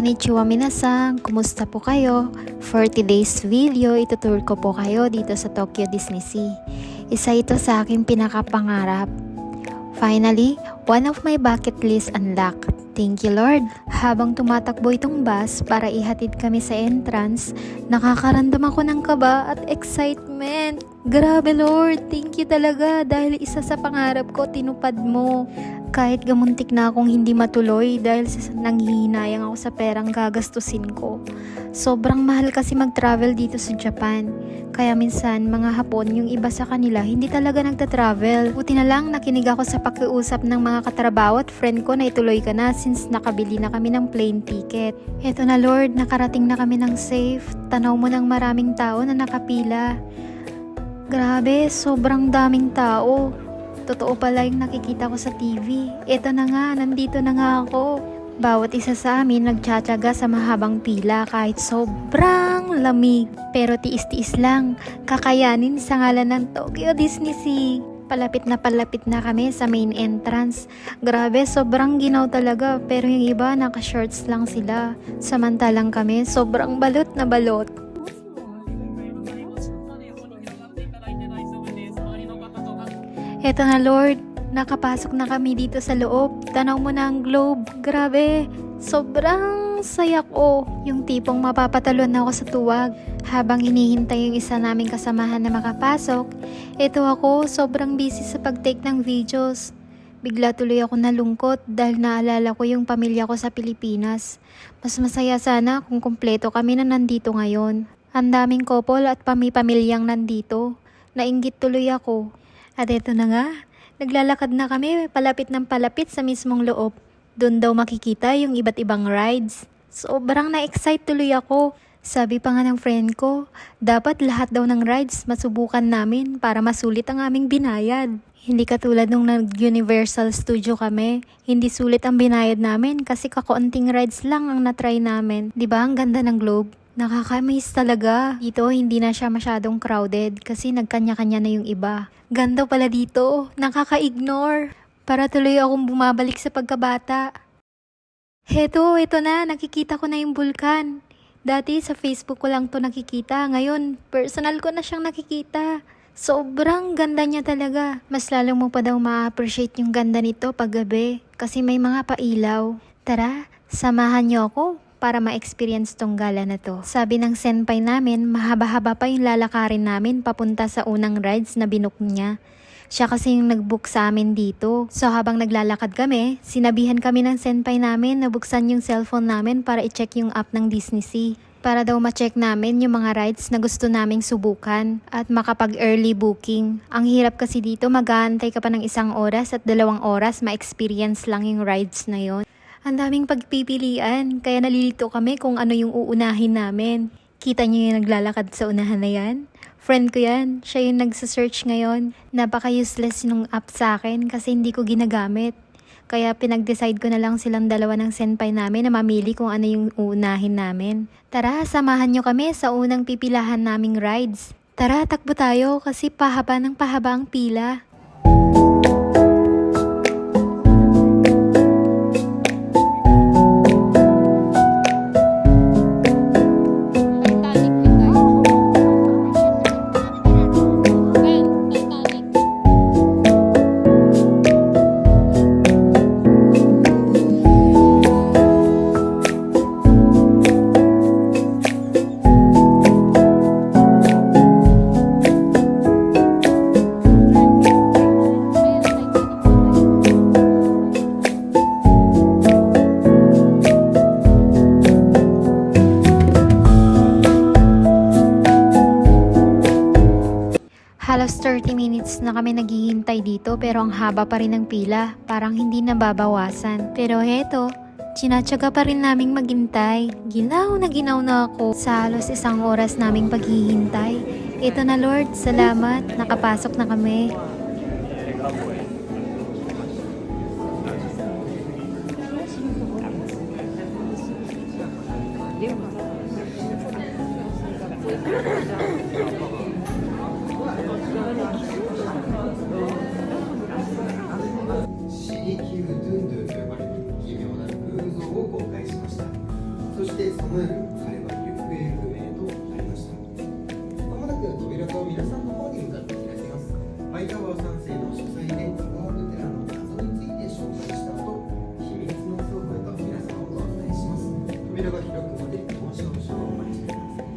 Konnichiwa minasan, kumusta po kayo? For today's video, itutur ko po kayo dito sa Tokyo Disney Sea. Isa ito sa aking pinakapangarap. Finally, one of my bucket list unlocked. Thank you Lord. Habang tumatakbo itong bus para ihatid kami sa entrance, nakakaramdam ako ng kaba at excitement. Grabe Lord, thank you talaga dahil isa sa pangarap ko tinupad mo. Kahit gamuntik na akong hindi matuloy dahil nanghihinayang ako sa perang gagastusin ko. Sobrang mahal kasi mag-travel dito sa Japan. Kaya minsan mga Hapon yung iba sa kanila hindi talaga nagta-travel. Buti na lang nakinig ako sa pakiusap ng mga katrabaho at friend ko na ituloy ka na since nakabili na kami ng plane ticket. Eto na Lord, nakarating na kami ng safe. Tanaw mo ng maraming tao na nakapila. Grabe, sobrang daming tao. Totoo pala yung nakikita ko sa TV. Eto na nga, nandito na nga ako. Bawat isa sa amin nagtsatsaga sa mahabang pila kahit sobrang lamig. Pero tiis-tiis lang, kakayanin sa ngalan ng Tokyo Disney Sea. Palapit na kami sa main entrance. Grabe, sobrang ginaw talaga. Pero yung iba naka-shorts lang sila. Samantalang kami, sobrang balot na balot. Eto na Lord, nakapasok na kami dito sa loob. Tanaw mo na ang globe. Grabe, sobrang saya ko. Yung tipong mapapatalon ako sa tuwag. Habang hinihintay yung isa naming kasamahan na makapasok, eto ako sobrang busy sa pag-take ng videos. Bigla tuloy ako nalungkot dahil naalala ko yung pamilya ko sa Pilipinas. Mas masaya sana kung kumpleto kami na nandito ngayon. Ang daming couple at pamilyang nandito. Nainggit tuloy ako. At eto na nga, naglalakad na kami palapit ng palapit sa mismong loob. Doon daw makikita yung iba't ibang rides. Sobrang na-excite tuloy ako. Sabi pa nga ng friend ko, dapat lahat daw ng rides masubukan namin para masulit ang aming binayad. Hindi katulad nung nag-Universal Studio kami, hindi sulit ang binayad namin kasi kakonting rides lang ang natry namin. Diba ang ganda ng globe? Nakaka-amaze talaga. Dito hindi na siya masyadong crowded kasi nagkanya-kanya na yung iba. Ganda pala dito. Nakaka-ignore. Para tuloy akong bumabalik sa pagkabata. Ito na. Nakikita ko na yung bulkan. Dati sa Facebook ko lang to nakikita. Ngayon, personal ko na siyang nakikita. Sobrang ganda niya talaga. Mas lalo mo pa daw ma-appreciate yung ganda nito pag gabi. Kasi may mga pailaw. Tara, samahan niyo ako para ma-experience tong gala na to. Sabi ng senpai namin, mahaba-haba pa yung lalakarin namin papunta sa unang rides na binook niya. Siya kasi yung nag-book sa amin dito. So habang naglalakad kami, sinabihan kami ng senpai namin na buksan yung cellphone namin para i-check yung app ng Disney Sea. Para daw ma-check namin yung mga rides na gusto naming subukan at makapag-early booking. Ang hirap kasi dito, mag-aantay ka pa ng 1 oras at 2 oras, ma-experience lang yung rides na yon. Ang daming pagpipilian, kaya nalilito kami kung ano yung uunahin namin. Kita niyo yung naglalakad sa unahan na yan? Friend ko yan, siya yung nagsasearch ngayon. Napaka-useless yung app sa akin kasi hindi ko ginagamit. Kaya pinag-decide ko na lang silang dalawa ng senpai namin na mamili kung ano yung uunahin namin. Tara, samahan nyo kami sa unang pipilahan naming rides. Tara, takbo tayo kasi pahaba ng pahaba ang pila. Halos 30 minutes na kami naghihintay dito pero ang haba pa rin ng pila. Parang hindi nababawasan. Pero heto, tsinatsaga pa rin naming maghintay. Ginaw na ako sa halos 1 oras naming paghihintay. Ito na Lord, salamat. Nakapasok na kami. そしてその夜彼は行方不明となりました。まもなく扉が皆さんの方に向かって開きます。ハイタワー3世の書斎でタワーベテランの謎について紹介した後、秘密の倉庫へと皆さんをご案内します。扉が開くまでもう少々お待ちください。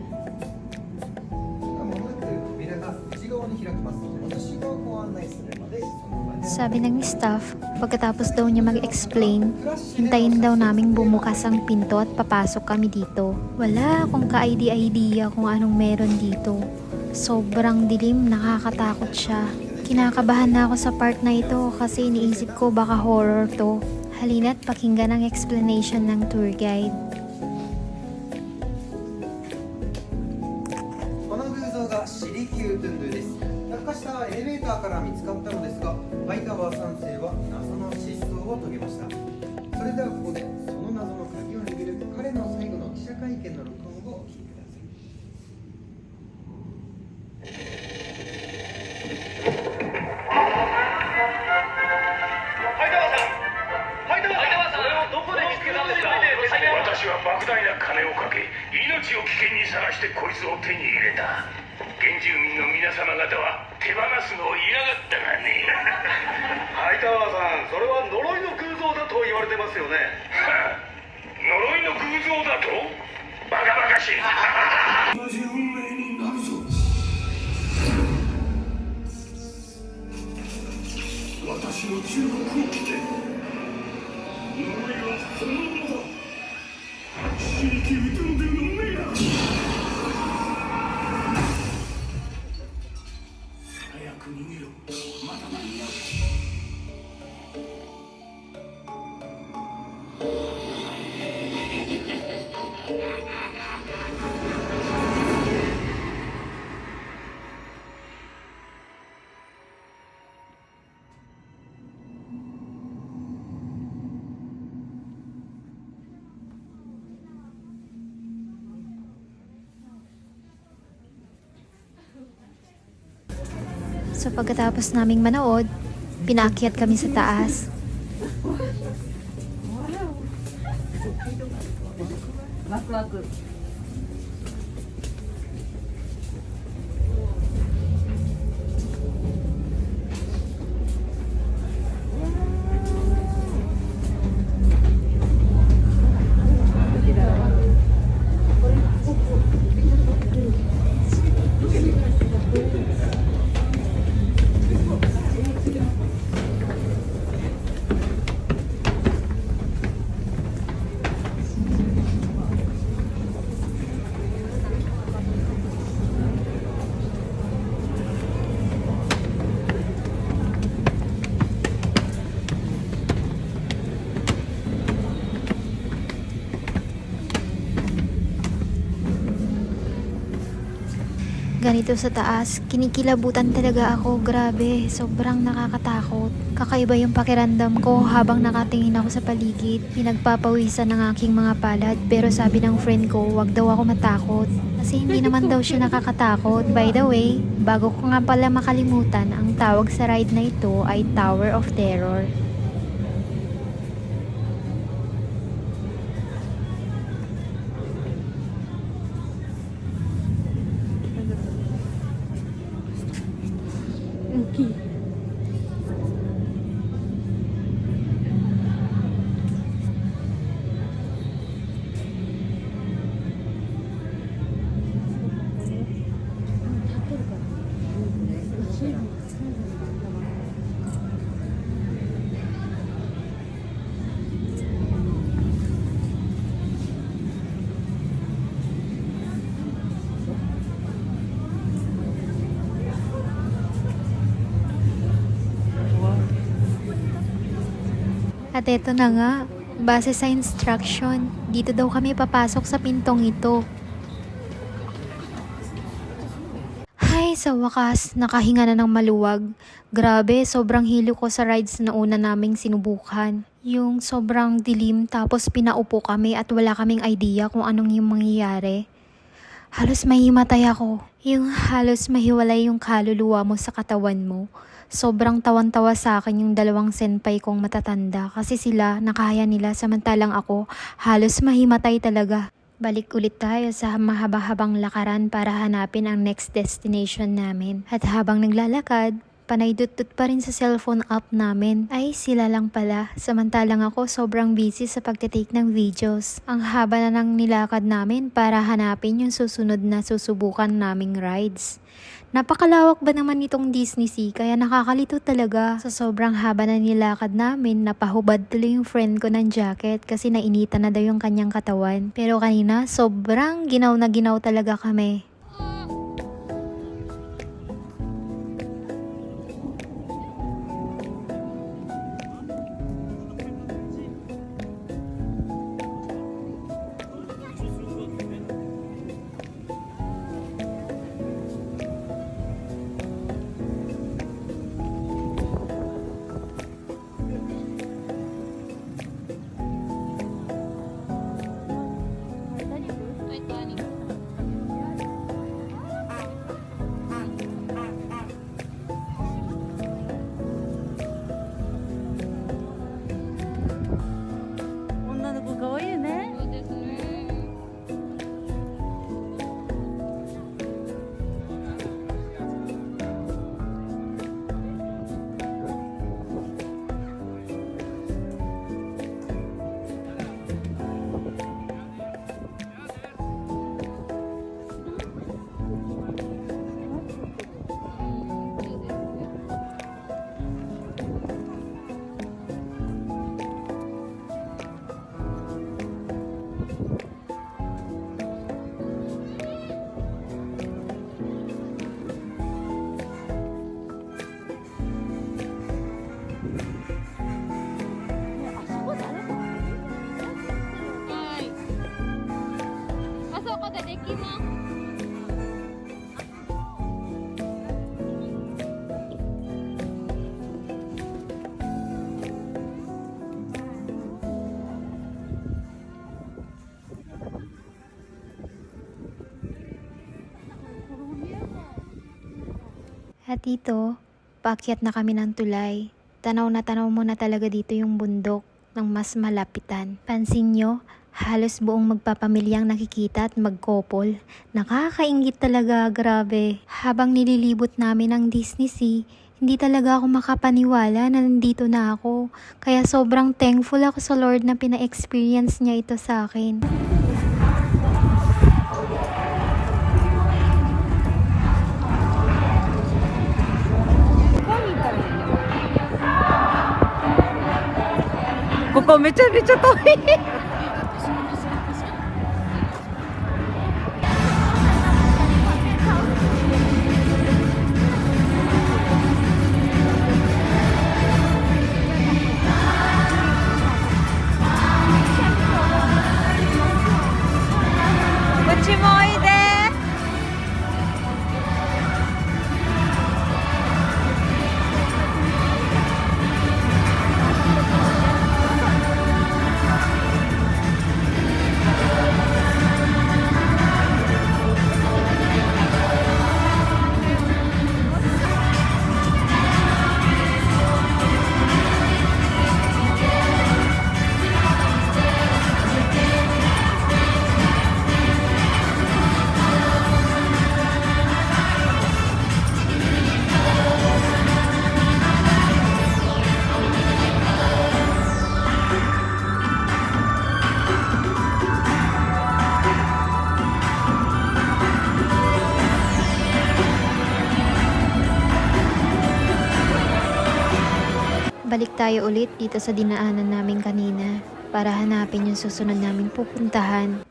まもなく扉が内側に開きます。私がご案内するまでその場で。Sabi ng staff, pagkatapos daw niya mag-explain, hintayin daw naming bumukas ang pinto at papasok kami dito. Wala akong ka-idea kung anong meron dito. Sobrang dilim, nakakatakot siya. Kinakabahan na ako sa part na ito kasi iniisip ko baka horror to. Halina't pakinggan ang explanation ng tour guide. この偶像がシリキュートゥンドゥです。落下したエレベーターから見つかったのですが、ハイタワー3世は謎の失踪を遂げました。それではここでその謎の鍵を握る彼の最後の記者会見の録音をお聞きください。私は莫大な金をかけ、命を危険にさらしてこいつを手に入れた。原住民の皆様方は手放すのを嫌がったがね。ハイタワーさん、それは呪いの偶像だと言われてますよね。はあ、呪いの偶像だと？バカバカしい。同じ運命になるぞ。私の中国を着て、呪いはそのものだ。シリキュートゥンドゥの目だ。早く逃げろ。まだ間に合う。So pagkatapos naming manood, pinaakyat kami sa taas. Ganito sa taas, kinikilabutan talaga ako, grabe, sobrang nakakatakot. Kakaiba yung pakiramdam ko habang nakatingin ako sa paligid. Pinagpapawisan ng aking mga palad, pero sabi ng friend ko, wag daw ako matakot. Kasi hindi naman daw siya nakakatakot. By the way, bago ko nga pala makalimutan, ang tawag sa ride na ito ay Tower of Terror. At eto na nga, base sa instruction, dito daw kami papasok sa pintong ito. Ay, sa wakas, nakahinga na ng maluwag. Grabe, sobrang hilo ko sa rides na una naming sinubukan. Yung sobrang dilim tapos pinaupo kami at wala kaming idea kung anong yung mangyayari. Halos mahimatay ako. Yung halos mahiwalay yung kaluluwa mo sa katawan mo. Sobrang tawan-tawa sa akin yung dalawang senpai kong matatanda kasi sila nakaya nila samantalang ako halos mahimatay talaga. Balik ulit tayo sa mahaba-habang lakaran para hanapin ang next destination namin. At habang naglalakad, panay dut-dut pa rin sa cellphone app namin. Ay, sila lang pala. Samantalang ako sobrang busy sa pagtitake ng videos. Ang haba na ng nilakad namin para hanapin yung susunod na susubukan naming rides. Napakalawak ba naman itong Disney Sea kaya nakakalito talaga. Sa sobrang haba na nilakad namin, napahubad tuloy yung friend ko ng jacket kasi nainitan na daw yung kanyang katawan. Pero kanina, sobrang ginaw na ginaw talaga kami. At dito, paakyat na kami ng tulay. Tanaw na tanaw mo na talaga dito yung bundok ng mas malapitan. Pansin nyo, halos buong magpapamilyang nakikita at magkopol. Nakakaingit talaga, grabe. Habang nililibot namin ang Disney Sea, hindi talaga ako makapaniwala na nandito na ako. Kaya sobrang thankful ako sa Lord na pina-experience niya ito sa akin. Kokoめちゃめちゃ遠い。うちもおいで。Balik tayo ulit dito sa dinaanan namin kanina para hanapin yung susunod naming pupuntahan.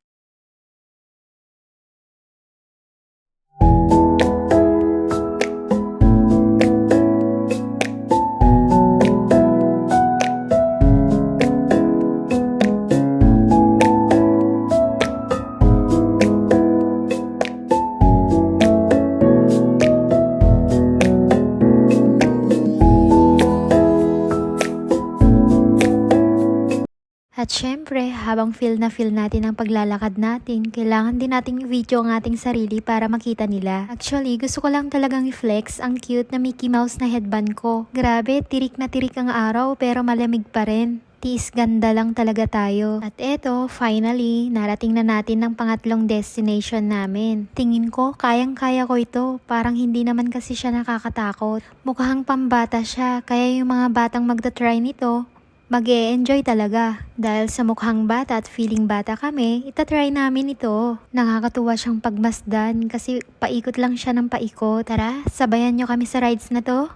At syempre, habang feel natin ang paglalakad natin, kailangan din nating i-video ang ating sarili para makita nila. Actually, gusto ko lang talagang i-flex ang cute na Mickey Mouse na headband ko. Grabe, tirik na tirik ang araw pero malamig pa rin. Tiis ganda lang talaga tayo. At eto, finally, narating na natin ang pangatlong destination namin. Tingin ko, kayang-kaya ko ito. Parang hindi naman kasi siya nakakatakot. Mukhang pambata siya, kaya yung mga batang magta-try nito, mag-e-enjoy talaga. Dahil sa mukhang bata at feeling bata kami, itatry namin ito. Nakakatuwa siyang pagmasdan kasi paikot lang siya ng paikot. Tara, sabayan nyo kami sa rides na to.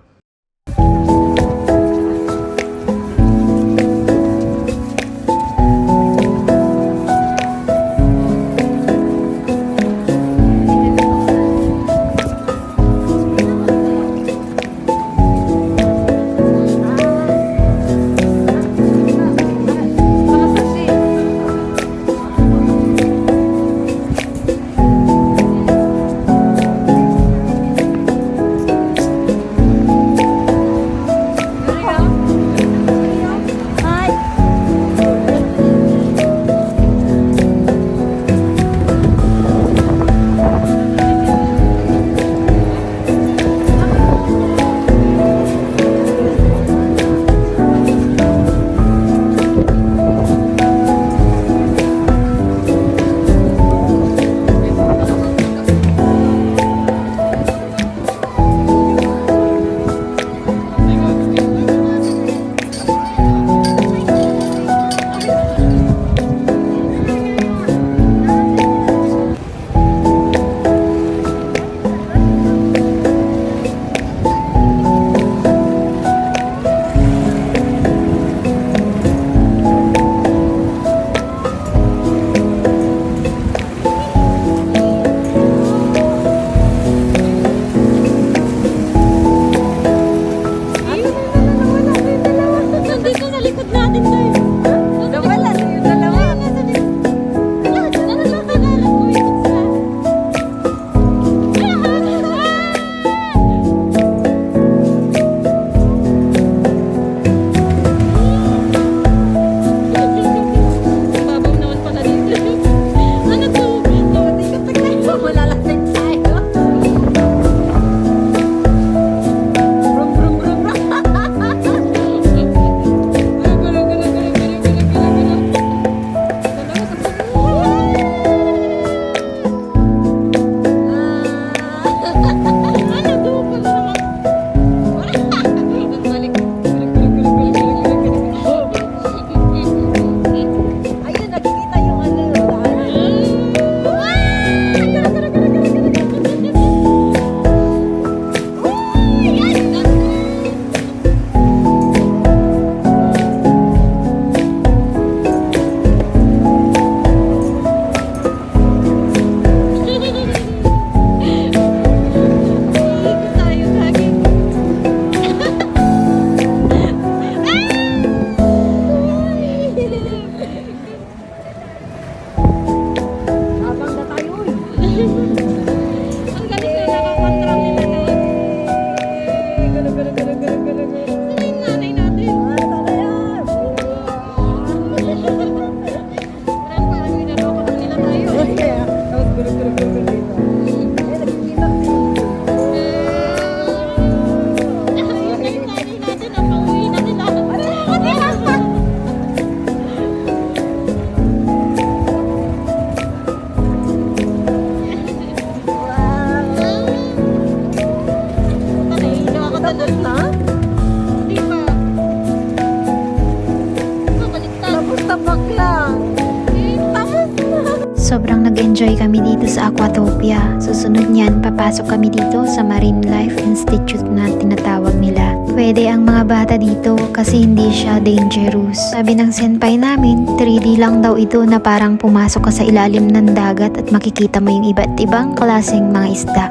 Sobrang nag-enjoy kami dito sa Aquatopia. Susunod niyan, papasok kami dito sa Marine Life Institute na tinatawag nila. Pwede ang mga bata dito kasi hindi siya dangerous. Sabi ng senpai namin, 3D lang daw ito na parang pumasok ka sa ilalim ng dagat at makikita mo yung iba't ibang klaseng mga isda.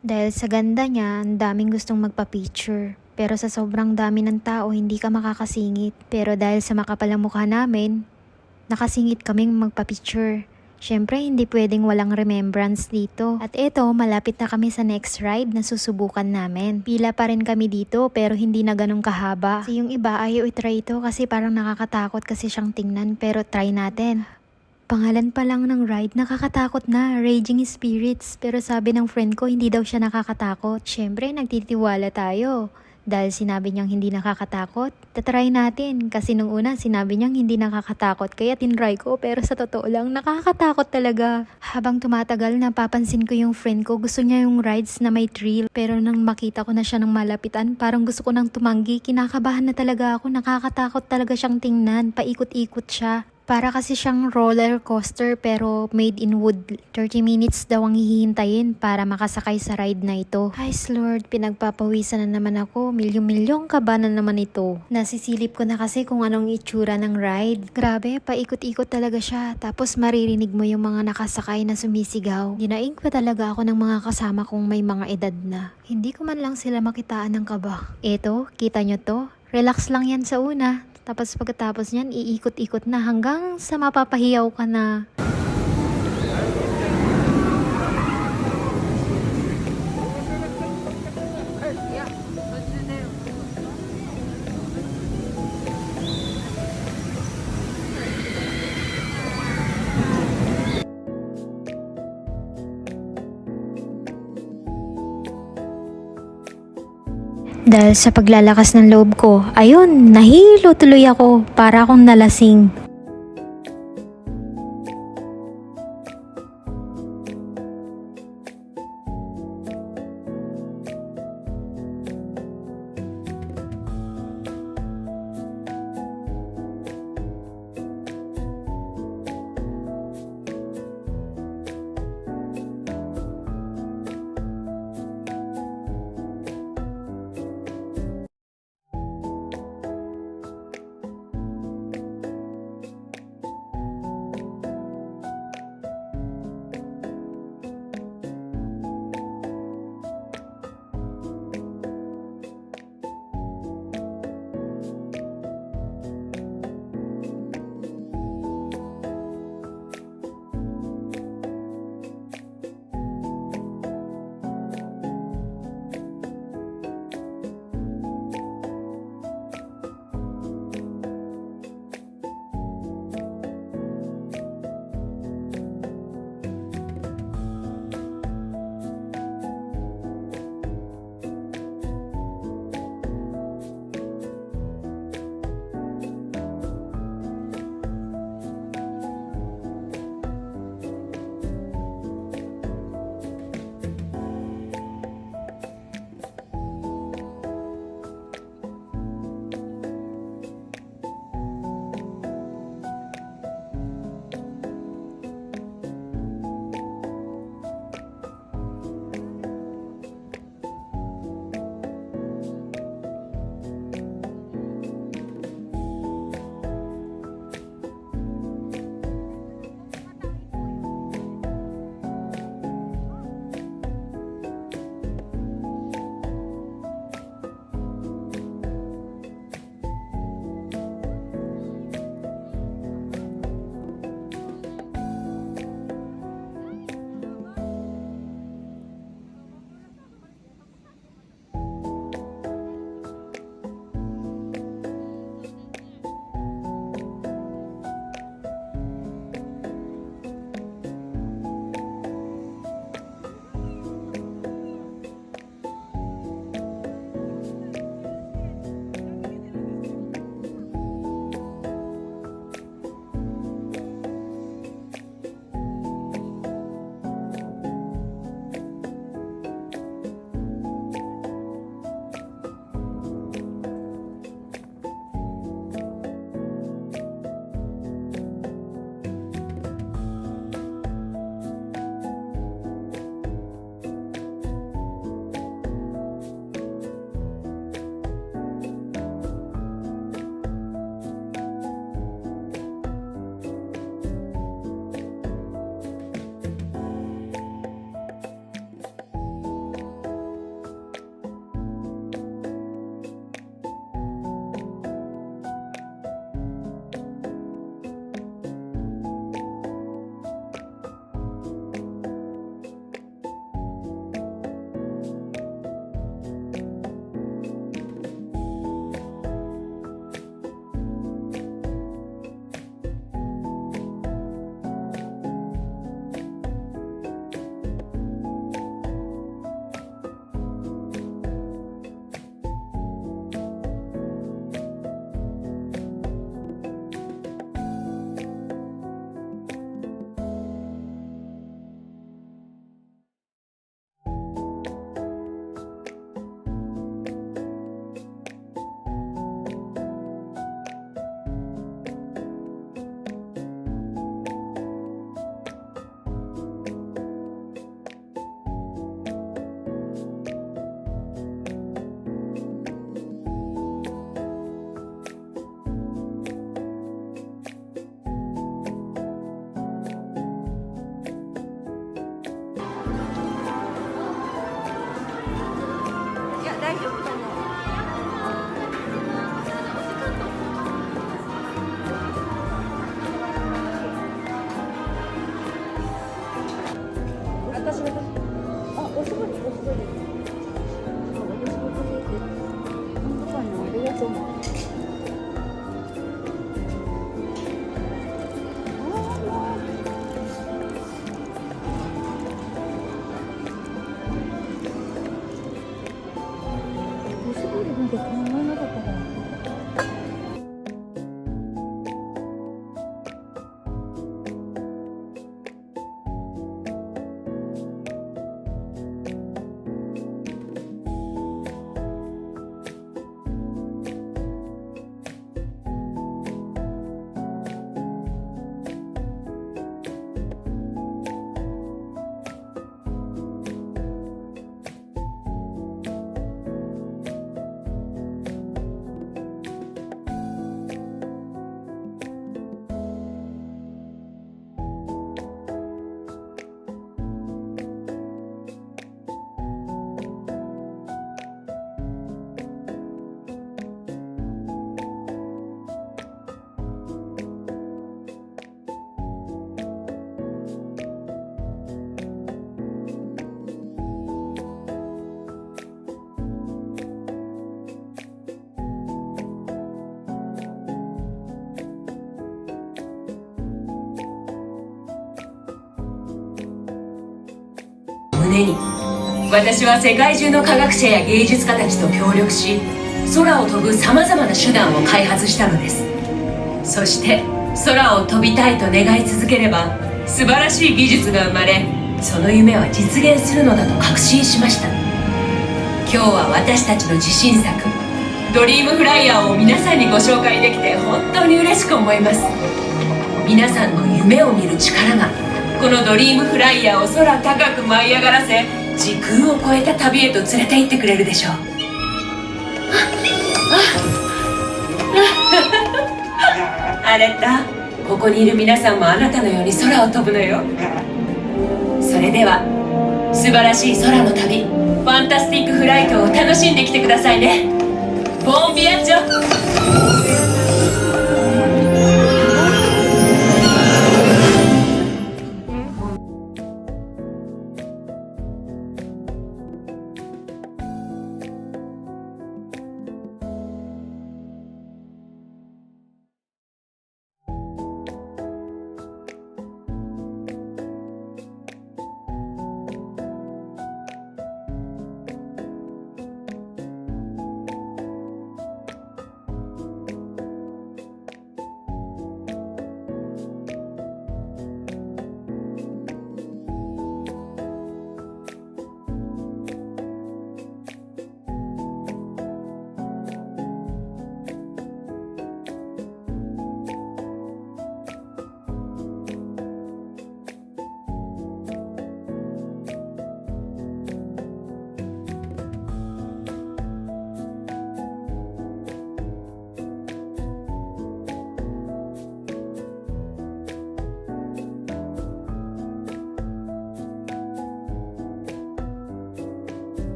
Dahil sa ganda niya, ang daming gustong magpa-picture. Pero sa sobrang dami ng tao, hindi ka makakasingit. Pero dahil sa makapal ang mukha namin, nakasingit kaming magpa-picture. Syempre, hindi pwedeng walang remembrance dito. At eto, malapit na kami sa next ride na susubukan namin. Pila pa rin kami dito pero hindi na ganun kahaba. Kasi yung iba ayaw itry ito kasi parang nakakatakot kasi siyang tingnan, pero try natin. Pangalan pa lang ng ride, nakakatakot na, Raging Spirits. Pero sabi ng friend ko, hindi daw siya nakakatakot. Syempre, nagtitiwala tayo. Dahil sinabi niyang hindi nakakatakot, tatry natin. Kasi nung una, sinabi niyang hindi nakakatakot. Kaya tinry ko, pero sa totoo lang, nakakatakot talaga. Habang tumatagal, napapansin ko yung friend ko. Gusto niya yung rides na may thrill. Pero nang makita ko na siya ng malapitan, parang gusto ko nang tumanggi. Kinakabahan na talaga ako. Nakakatakot talaga siyang tingnan. Paikot-ikot siya. Para kasi siyang roller coaster pero made in wood. 30 minutes daw ang hihintayin para makasakay sa ride na ito. Ay Lord, pinagpapawisan na naman ako. Milyong-milyong kaba na naman ito. Nasisilip ko na kasi kung anong itsura ng ride. Grabe, paikot-ikot talaga siya. Tapos maririnig mo yung mga nakasakay na sumisigaw. Dinaig pa talaga ako ng mga kasama kong may mga edad na. Hindi ko man lang sila makitaan ng kaba. Eto, kita nyo to? Relax lang yan sa una. Tapos pagkatapos niyan, iikot-ikot na hanggang sa mapapahiyaw ka na. Dahil sa paglalakas ng loob ko, ayun, nahilo tuloy ako para akong nalasing. 大丈夫だね。私あ、おしぼり。本当かな、ありがとう。おしぼりなんて考えなかったから。胸に、私は世界中の科学者や芸術家たちと協力し、空を飛ぶさまざまな手段を開発したのです。そして空を飛びたいと願い続ければ素晴らしい技術が生まれ、その夢は実現するのだと確信しました。今日は私たちの自信作ドリームフライヤーを皆さんにご紹介できて本当に嬉しく思います。皆さんの夢を見る力がこのドリームフライヤーを空高く舞い上がらせ、時空を超えた旅へと連れて行ってくれるでしょう。アレッタ、ここにいる皆さんもあなたのように空を飛ぶのよ。それでは素晴らしい空の旅、ファンタスティックフライトを楽しんできてくださいね。ボンビアッチョ。